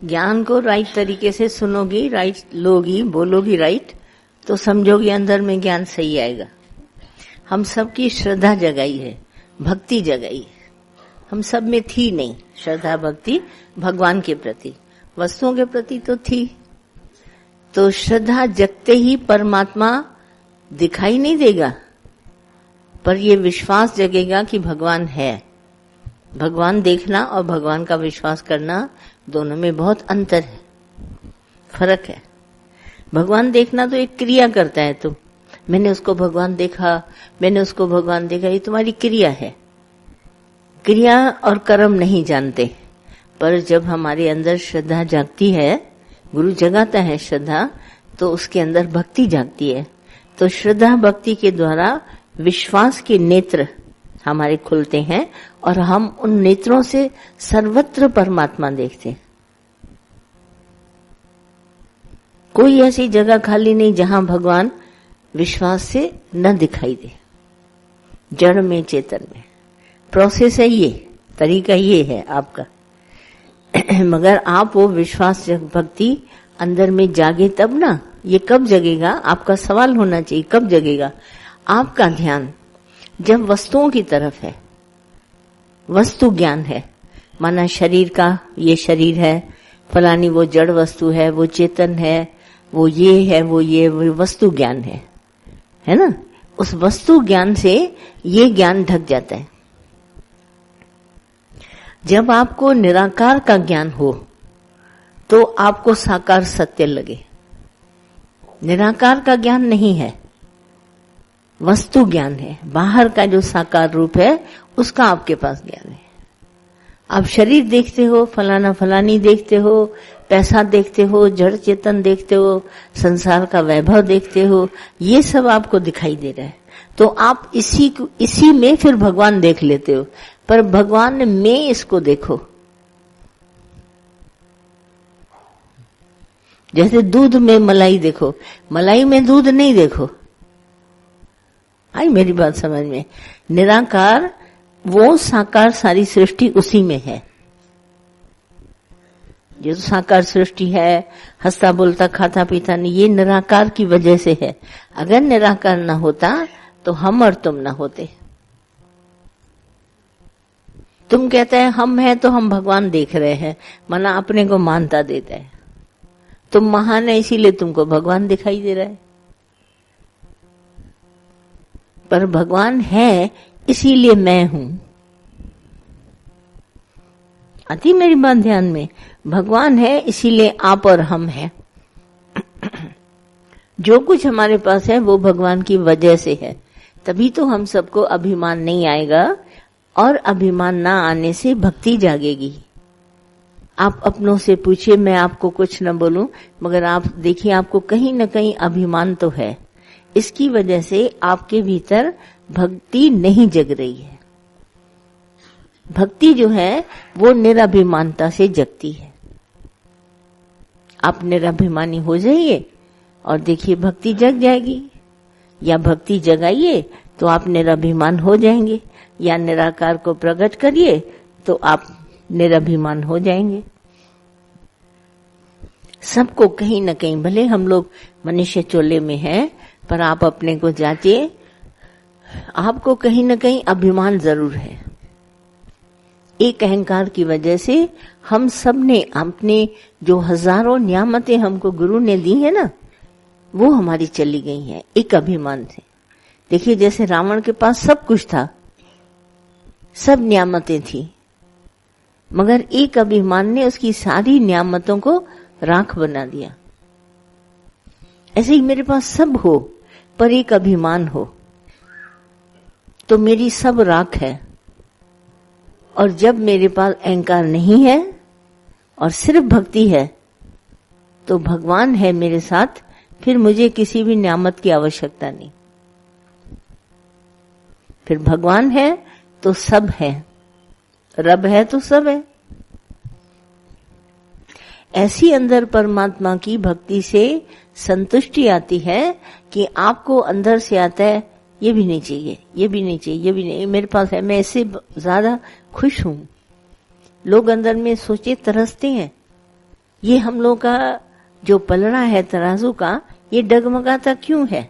ज्ञान को राइट तरीके से सुनोगी, राइट लोगी, बोलोगी राइट, तो समझोगी अंदर में ज्ञान सही आएगा। हम सबकी श्रद्धा जगाई है, भक्ति जगाई है। हम सब में थी नहीं श्रद्धा भक्ति भगवान के प्रति, वस्तुओं के प्रति तो थी। तो श्रद्धा जगते ही परमात्मा दिखाई नहीं देगा, पर ये विश्वास जगेगा कि भगवान है। भगवान देखना और भगवान का विश्वास करना दोनों में बहुत अंतर है, फर्क है। भगवान देखना तो एक क्रिया करता है। तुम, मैंने उसको भगवान देखा, मैंने उसको भगवान देखा, ये तुम्हारी क्रिया है। क्रिया और कर्म नहीं जानते, पर जब हमारे अंदर श्रद्धा जागती है, गुरु जगाता है श्रद्धा, तो उसके अंदर भक्ति जागती है। तो श्रद्धा भक्ति के द्वारा विश्वास के नेत्र हमारे खुलते हैं और हम उन नेत्रों से सर्वत्र परमात्मा देखते हैं। कोई ऐसी जगह खाली नहीं जहां भगवान विश्वास से न दिखाई दे। जड़ में चेतन में प्रोसेस है, ये तरीका ये है आपका। मगर आप वो विश्वास भक्ति अंदर में जागे तब ना। ये कब जगेगा, आपका सवाल होना चाहिए, कब जगेगा? आपका ध्यान जब वस्तुओं की तरफ है, वस्तु ज्ञान है, माना शरीर का, ये शरीर है, फलानी वो जड़ वस्तु है, वो चेतन है, वो ये है, वो वस्तु ज्ञान है ना। उस वस्तु ज्ञान से ये ज्ञान ढक जाता है। जब आपको निराकार का ज्ञान हो तो आपको साकार सत्य लगे। निराकार का ज्ञान नहीं है, वस्तु ज्ञान है। बाहर का जो साकार रूप है उसका आपके पास ज्ञान है। आप शरीर देखते हो, फलाना फलानी देखते हो, पैसा देखते हो, जड़ चेतन देखते हो, संसार का वैभव देखते हो, ये सब आपको दिखाई दे रहा है। तो आप इसी में फिर भगवान देख लेते हो, पर भगवान में इसको देखो। जैसे दूध में मलाई देखो, मलाई में दूध नहीं देखो। आई मेरी बात समझ में? निराकार वो साकार सारी सृष्टि उसी में है। जो साकार सृष्टि है, हंसता बोलता खाता पीता नहीं, ये निराकार की वजह से है। अगर निराकार ना होता तो हम और तुम ना होते। तुम कहते हैं हम हैं तो हम भगवान देख रहे हैं, माना अपने को मानता देता है। तुम महान है इसीलिए तुमको भगवान दिखाई दे रहा है, पर भगवान है इसीलिए मैं हूं। आती मेरी बात ध्यान में? भगवान है इसीलिए आप और हम हैं। जो कुछ हमारे पास है वो भगवान की वजह से है, तभी तो हम सबको अभिमान नहीं आएगा, और अभिमान ना आने से भक्ति जागेगी। आप अपनों से पूछिए, मैं आपको कुछ न बोलूं, मगर आप देखिए आपको कहीं न कहीं अभिमान तो है। इसकी वजह से आपके भीतर भक्ति नहीं जग रही है। भक्ति जो है वो निराभिमानता से जगती है। आप निराभिमानी हो जाइए और देखिए भक्ति जग जाएगी, या भक्ति जगाइए तो आप निराभिमान हो जाएंगे, या निराकार को प्रकट करिए तो आप निराभिमान हो जाएंगे। सबको कहीं न कहीं, भले हम लोग मनुष्य चोले में हैं, पर आप अपने को जांचिए, आपको कहीं न कहीं अभिमान जरूर है। एक अहंकार की वजह से हम सब ने अपने जो हजारों नियामतें हमको गुरु ने दी है ना, वो हमारी चली गई हैं एक अभिमान से। देखिए जैसे रावण के पास सब कुछ था, सब नियामतें थी, मगर एक अभिमान ने उसकी सारी नियामतों को राख बना दिया। ऐसे ही मेरे पास सब हो पर एक अभिमान हो तो मेरी सब राख है, और जब मेरे पास अहंकार नहीं है और सिर्फ भक्ति है तो भगवान है मेरे साथ, फिर मुझे किसी भी नियामत की आवश्यकता नहीं। फिर भगवान है तो सब है, रब है तो सब है। ऐसी अंदर परमात्मा की भक्ति से संतुष्टि आती है कि आपको अंदर से आता है ये भी नहीं चाहिए, ये भी नहीं चाहिए, ये भी नहीं, मेरे पास है, मैं इससे ज्यादा खुश हूं। लोग अंदर में सोचे तरसते हैं, ये हम लोग का जो पलड़ा है तराजू का, ये डगमगाता क्यों है?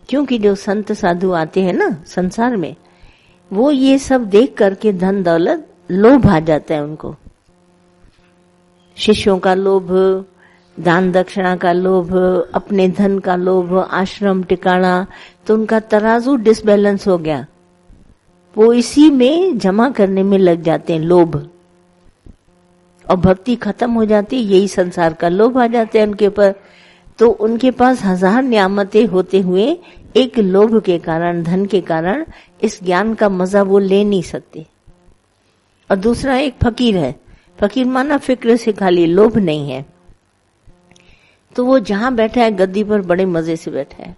क्योंकि जो संत साधु आते हैं ना संसार में, वो ये सब देख करके धन दौलत लोभ आ जाता है उनको। शिष्यों का लोभ, दान दक्षिणा का लोभ, अपने धन का लोभ, आश्रम टिकाना, तो उनका तराजू डिसबैलेंस हो गया। वो इसी में जमा करने में लग जाते हैं, लोभ, और भक्ति खत्म हो जाती है। यही संसार का लोभ आ जाते हैं उनके ऊपर। तो उनके पास हजार नियामतें होते हुए एक लोभ के कारण, धन के कारण इस ज्ञान का मजा वो ले नहीं सकते। और दूसरा एक फकीर है, फकीर माना फिक्र से खाली, लोभ नहीं है। तो वो जहां बैठा है गद्दी पर बड़े मजे से बैठा है,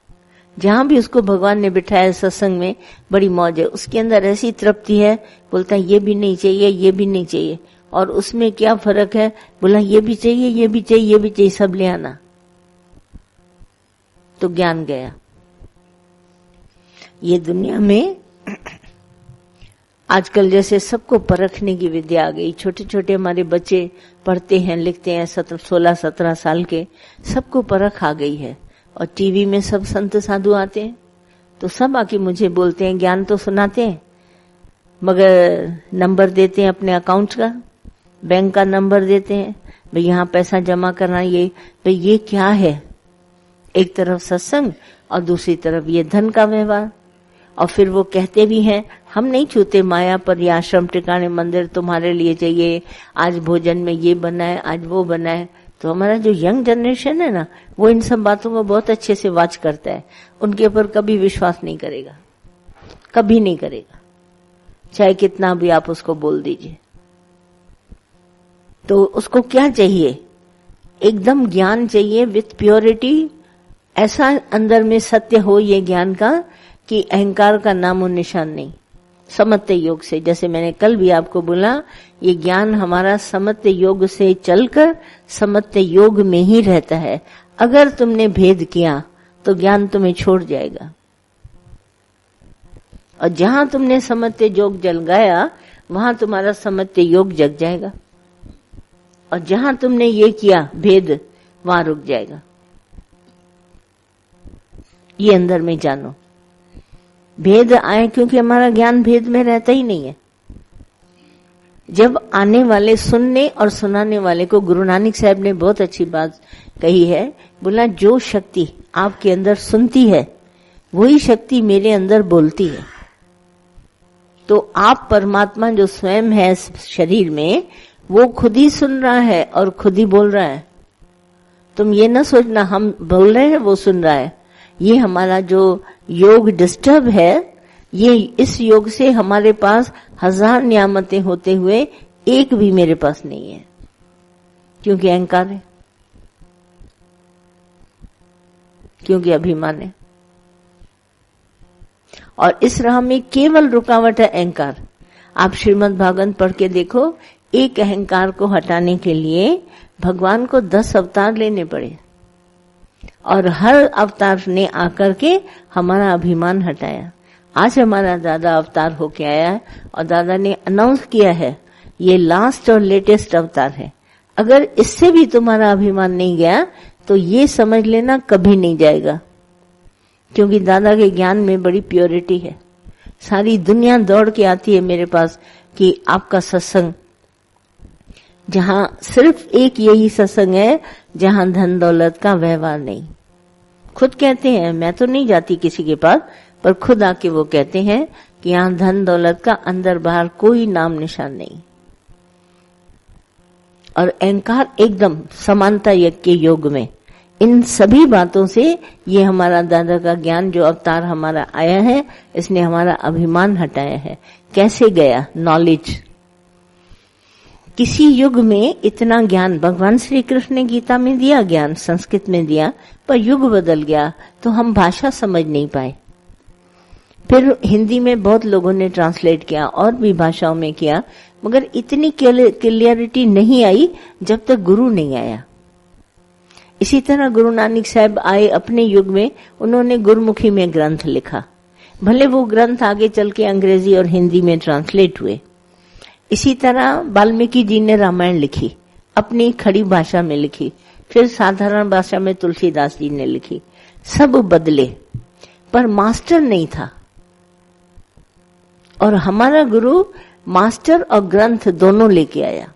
जहां भी उसको भगवान ने बिठाया सत्संग में बड़ी मौज है, उसके अंदर ऐसी तृप्ति है, बोलता है ये भी नहीं चाहिए, ये भी नहीं चाहिए। और उसमें क्या फर्क है? बोला ये भी चाहिए, ये भी चाहिए, ये भी चाहिए, सब ले आना। तो ज्ञान गया। ये दुनिया में आजकल जैसे सबको परखने की विद्या आ गई, छोटे छोटे हमारे बच्चे पढ़ते हैं, लिखते हैं, 16-17 साल के, सबको परख आ गई है। और टीवी में सब संत साधु आते हैं, तो सब आके मुझे बोलते हैं, ज्ञान तो सुनाते हैं मगर नंबर देते हैं अपने अकाउंट का, बैंक का नंबर देते हैं, भाई यहाँ पैसा जमा करना, ये भाई ये क्या है? एक तरफ सत्संग और दूसरी तरफ ये धन का व्यवहार। और फिर वो कहते भी हैं, हम नहीं छूते माया पर, ये आश्रम टिकाने मंदिर तुम्हारे लिए चाहिए, आज भोजन में ये बना है, आज वो बना है। तो हमारा जो यंग जनरेशन है ना, वो इन सब बातों को बहुत अच्छे से वॉच करता है, उनके ऊपर कभी विश्वास नहीं करेगा, कभी नहीं करेगा, चाहे कितना भी आप उसको बोल दीजिए। तो उसको क्या चाहिए? एकदम ज्ञान चाहिए विथ प्योरिटी, ऐसा अंदर में सत्य हो ये ज्ञान का कि अहंकार का नामो निशान नहीं। समत्य योग से, जैसे मैंने कल भी आपको बोला, ये ज्ञान हमारा समत्य योग से चलकर समत्य योग में ही रहता है। अगर तुमने भेद किया तो ज्ञान तुम्हें छोड़ जाएगा, और जहां तुमने समत्य योग जल गया वहां तुम्हारा समत्य योग जग जाएगा, और जहां तुमने ये किया भेद, वहां रुक जाएगा। ये अंदर में जानो, भेद आए, क्योंकि हमारा ज्ञान भेद में रहता ही नहीं है। जब आने वाले, सुनने और सुनाने वाले को, गुरु नानक साहब ने बहुत अच्छी बात कही है, बोला जो शक्ति आपके अंदर सुनती है वही शक्ति मेरे अंदर बोलती है। तो आप परमात्मा जो स्वयं है शरीर में, वो खुद ही सुन रहा है और खुद ही बोल रहा है। तुम ये ना सोचना हम बोल रहे हैं वो सुन रहा है। ये हमारा जो योग डिस्टर्ब है, ये इस योग से हमारे पास हजार नियामतें होते हुए एक भी मेरे पास नहीं है, क्योंकि अहंकार है, क्योंकि अभिमान है। और इस राह में केवल रुकावट है अहंकार। आप श्रीमद् भागवत पढ़ के देखो, एक अहंकार को हटाने के लिए भगवान को 10 अवतार लेने पड़े, और हर अवतार ने आकर के हमारा अभिमान हटाया। आज हमारा दादा अवतार होके आया है, और दादा ने अनाउंस किया है ये लास्ट और लेटेस्ट अवतार है। अगर इससे भी तुम्हारा अभिमान नहीं गया तो ये समझ लेना कभी नहीं जाएगा, क्योंकि दादा के ज्ञान में बड़ी प्योरिटी है। सारी दुनिया दौड़ के आती है मेरे पास कि आपका सत्संग, जहां सिर्फ एक यही सत्संग है जहां धन दौलत का व्यवहार नहीं। खुद कहते हैं, मैं तो नहीं जाती किसी के पास, पर खुद आके वो कहते हैं कि यहां धन दौलत का अंदर बाहर कोई नाम निशान नहीं। और अहंकार एकदम समानता यज्ञ के योग में, इन सभी बातों से ये हमारा दादा का ज्ञान जो अवतार हमारा आया है, इसने हमारा अभिमान हटाया है। कैसे गया? नॉलेज। किसी युग में इतना ज्ञान भगवान श्री कृष्ण ने गीता में दिया, ज्ञान संस्कृत में दिया, पर युग बदल गया तो हम भाषा समझ नहीं पाए। फिर हिंदी में बहुत लोगों ने ट्रांसलेट किया, और भी भाषाओं में किया, मगर इतनी क्लियरिटी नहीं आई जब तक गुरु नहीं आया। इसी तरह गुरु नानक साहब आए अपने युग में, उन्होंने गुरमुखी में ग्रंथ लिखा, भले वो ग्रंथ आगे चल के अंग्रेजी और हिंदी में ट्रांसलेट हुए। इसी तरह वाल्मीकि जी ने रामायण लिखी, अपनी खड़ी भाषा में लिखी, फिर साधारण भाषा में तुलसीदास जी ने लिखी, सब बदले, पर मास्टर नहीं था। और हमारा गुरु मास्टर और ग्रंथ दोनों लेके आया।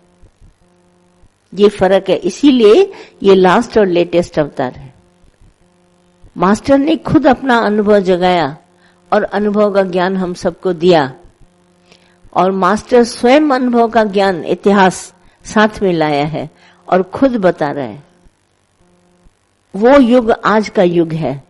ये फर्क है, इसीलिए ये लास्ट और लेटेस्ट अवतार है। मास्टर ने खुद अपना अनुभव जगाया और अनुभव का ज्ञान हम सबको दिया, और मास्टर स्वयं अनुभव का ज्ञान, इतिहास साथ में लाया है और खुद बता रहा है। वो युग आज का युग है